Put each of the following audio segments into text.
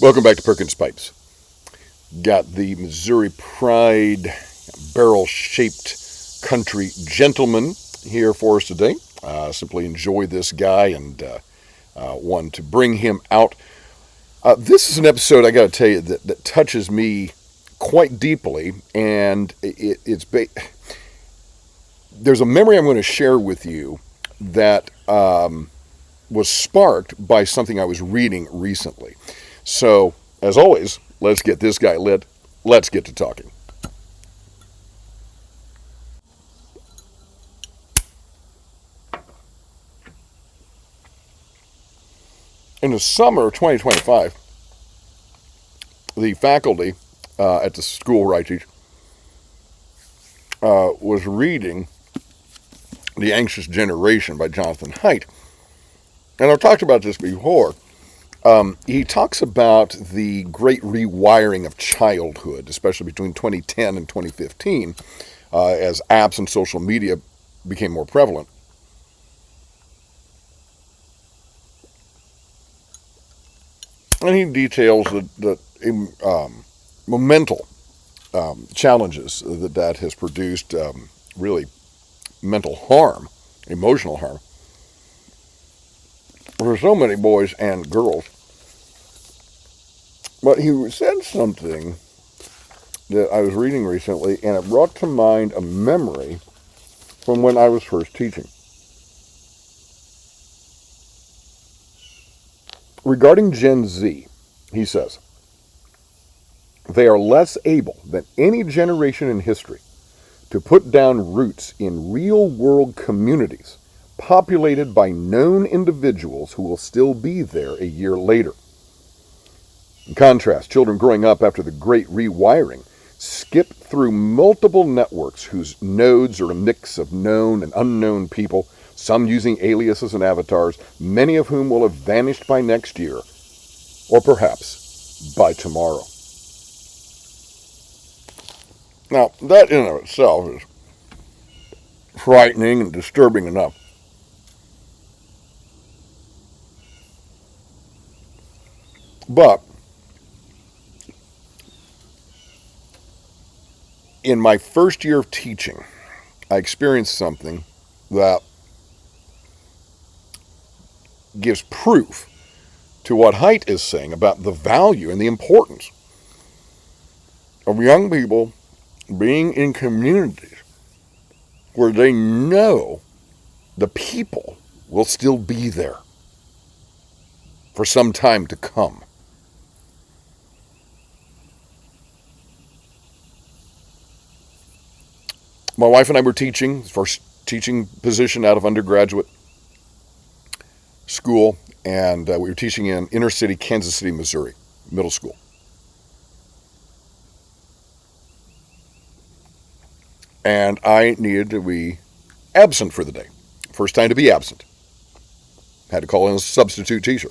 Welcome back to Perkins Pipes. Got the Missouri Pride barrel-shaped Country Gentleman here for us today. Simply enjoy this guy and wanted to bring him out. This is an episode, I got to tell you, that touches me quite deeply, and there's a memory I'm going to share with you that was sparked by something I was reading recently. So, as always, let's get this guy lit. Let's get to talking. In the summer of 2025, the faculty at the school where I teach was reading The Anxious Generation by Jonathan Haidt. And I've talked about this before. He talks about the great rewiring of childhood, especially between 2010 and 2015, as apps and social media became more prevalent. And he details the mental challenges that has produced, really mental harm, emotional harm, for so many boys and girls. But he said something that I was reading recently, and it brought to mind a memory from when I was first teaching. Regarding Gen Z, he says, they are less able than any generation in history to put down roots in real-world communities populated by known individuals who will still be there a year later. In contrast, children growing up after the Great Rewiring skip through multiple networks whose nodes are a mix of known and unknown people, some using aliases and avatars, many of whom will have vanished by next year, or perhaps by tomorrow. Now, that in and of itself is frightening and disturbing enough. But in my first year of teaching, I experienced something that gives proof to what Haidt is saying about the value and the importance of young people being in communities where they know the people will still be there for some time to come. My wife and I were teaching, first teaching position out of undergraduate school, and we were teaching in inner city Kansas City, Missouri, middle school. And I needed to be absent for the day. First time to be absent. Had to call in a substitute teacher.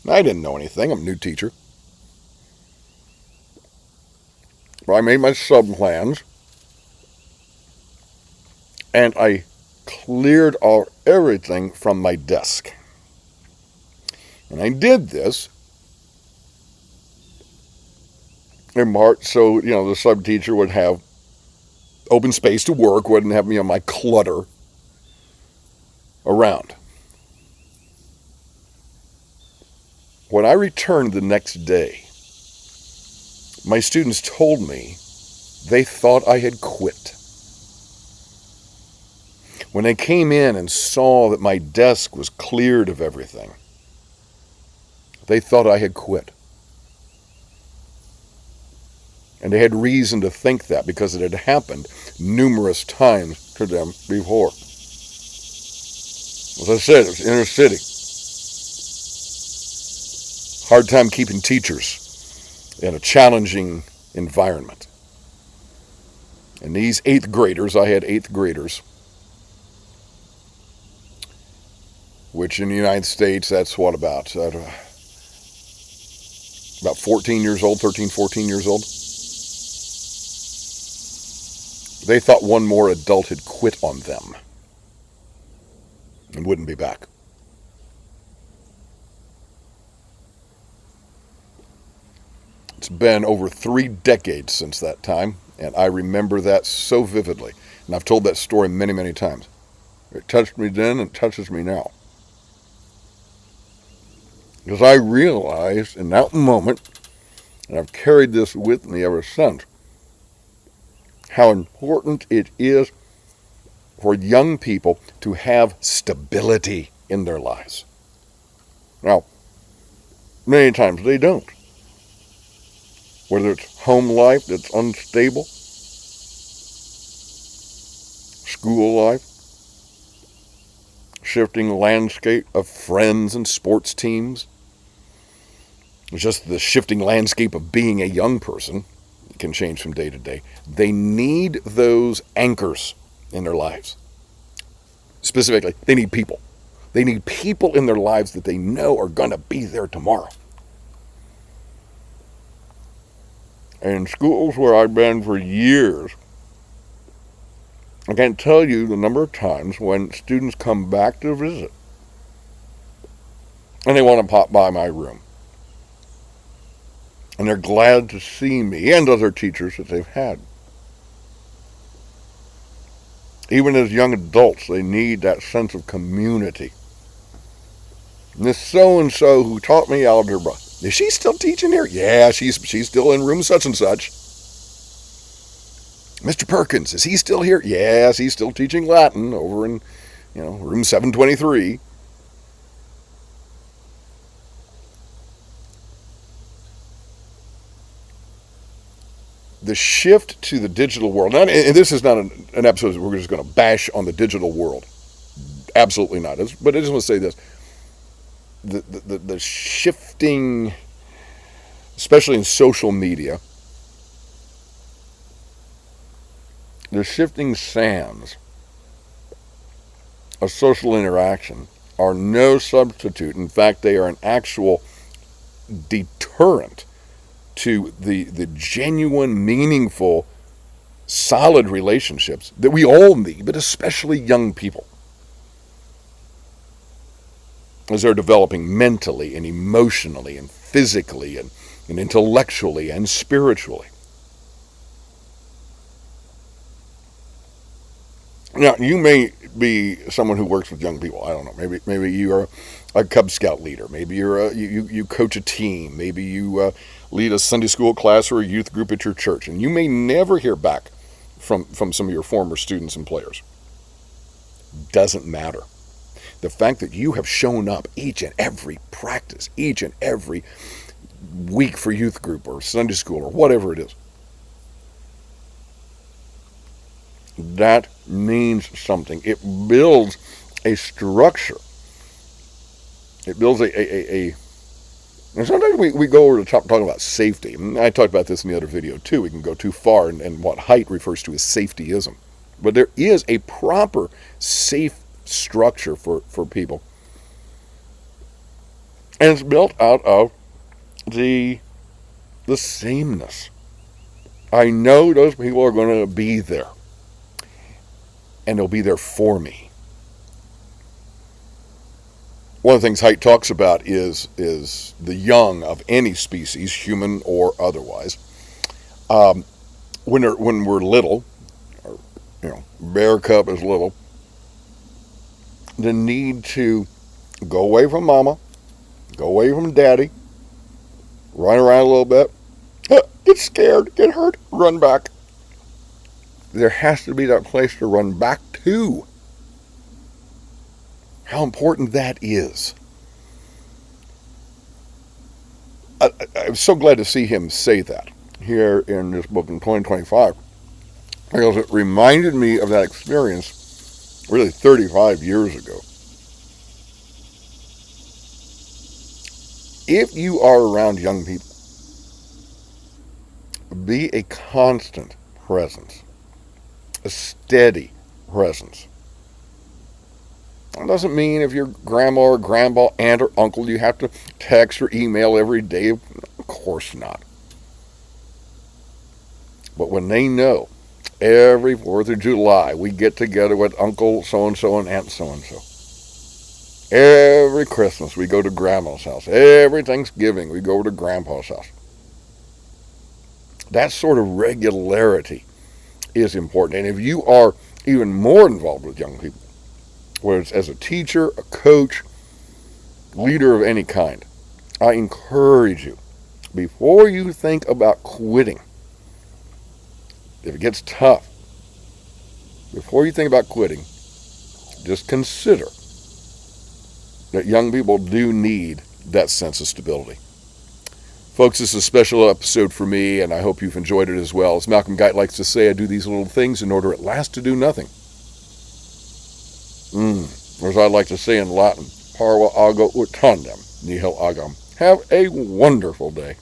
I didn't know anything. I'm a new teacher. But I made my sub plans, and I cleared everything from my desk. And I did this in part so, the sub teacher would have open space to work, wouldn't have my clutter around. When I returned the next day, my students told me they thought I had quit. When they came in and saw that my desk was cleared of everything, they thought I had quit. And they had reason to think that because it had happened numerous times to them before. As I said, it was inner city. Hard time keeping teachers in a challenging environment. And these 8th graders, I had 8th graders, which in the United States, that's what, about 14 years old, 13, 14 years old. They thought one more adult had quit on them and wouldn't be back. It's been over 3 decades since that time, and I remember that so vividly. And I've told that story many, many times. It touched me then and it touches me now. Because I realized in that moment, and I've carried this with me ever since, how important it is for young people to have stability in their lives. Now, many times they don't. Whether it's home life that's unstable, school life, shifting landscape of friends and sports teams, just the shifting landscape of being a young person can change from day to day. They need those anchors in their lives. Specifically, they need people. They need people in their lives that they know are going to be there tomorrow. And in schools where I've been for years, I can't tell you the number of times when students come back to visit and they want to pop by my room. And they're glad to see me and other teachers that they've had. Even as young adults, they need that sense of community. And this so-and-so who taught me algebra, is she still teaching here? Yeah, she's still in room such and such. Mr. Perkins, is he still here? Yes, he's still teaching Latin over in, room 723. The shift to the digital world, and this is not an episode where we're just going to bash on the digital world. Absolutely not. But I just want to say this. The shifting, especially in social media, the shifting sands of social interaction are no substitute. In fact, they are an actual deterrent to the genuine, meaningful, solid relationships that we all need, but especially young people, as they're developing mentally and emotionally and physically and intellectually and spiritually. Now, you may be someone who works with young people. I don't know. Maybe you're a Cub Scout leader. Maybe you coach a team. Maybe you lead a Sunday school class or a youth group at your church. And you may never hear back from some of your former students and players. Doesn't matter. The fact that you have shown up each and every practice, each and every week for youth group or Sunday school or whatever it is, that means something. It builds a structure. It builds a and sometimes we go over the top talking about safety. And I talked about this in the other video too. We can go too far, and what height refers to as safetyism. But there is a proper safe structure for people. And it's built out of the sameness. I know those people are going to be there. And they'll be there for me. One of the things Haidt talks about is the young of any species, human or otherwise. When we're little, or bear cub is little, the need to go away from mama, go away from daddy, run around a little bit, get scared, get hurt, run back. There has to be that place to run back to. How important that is. I'm so glad to see him say that here in this book in 2025, because it reminded me of that experience really 35 years ago. If you are around young people, be a constant presence, a steady presence. That doesn't mean if you're grandma or grandpa, aunt or uncle, you have to text or email every day. Of course not. But when they know every 4th of July we get together with Uncle so-and-so and Aunt so-and-so. Every Christmas we go to Grandma's house. Every Thanksgiving we go to Grandpa's house. That sort of regularity is important. And if you are even more involved with young people, whether it's as a teacher, a coach, leader of any kind, I encourage you, before you think about quitting, if it gets tough, before you think about quitting, just consider that young people do need that sense of stability. Folks, this is a special episode for me, and I hope you've enjoyed it as well. As Malcolm Guite likes to say, I do these little things in order at last to do nothing. Or as I like to say in Latin, Parva, agam, tandem, nihil, agam. Have a wonderful day.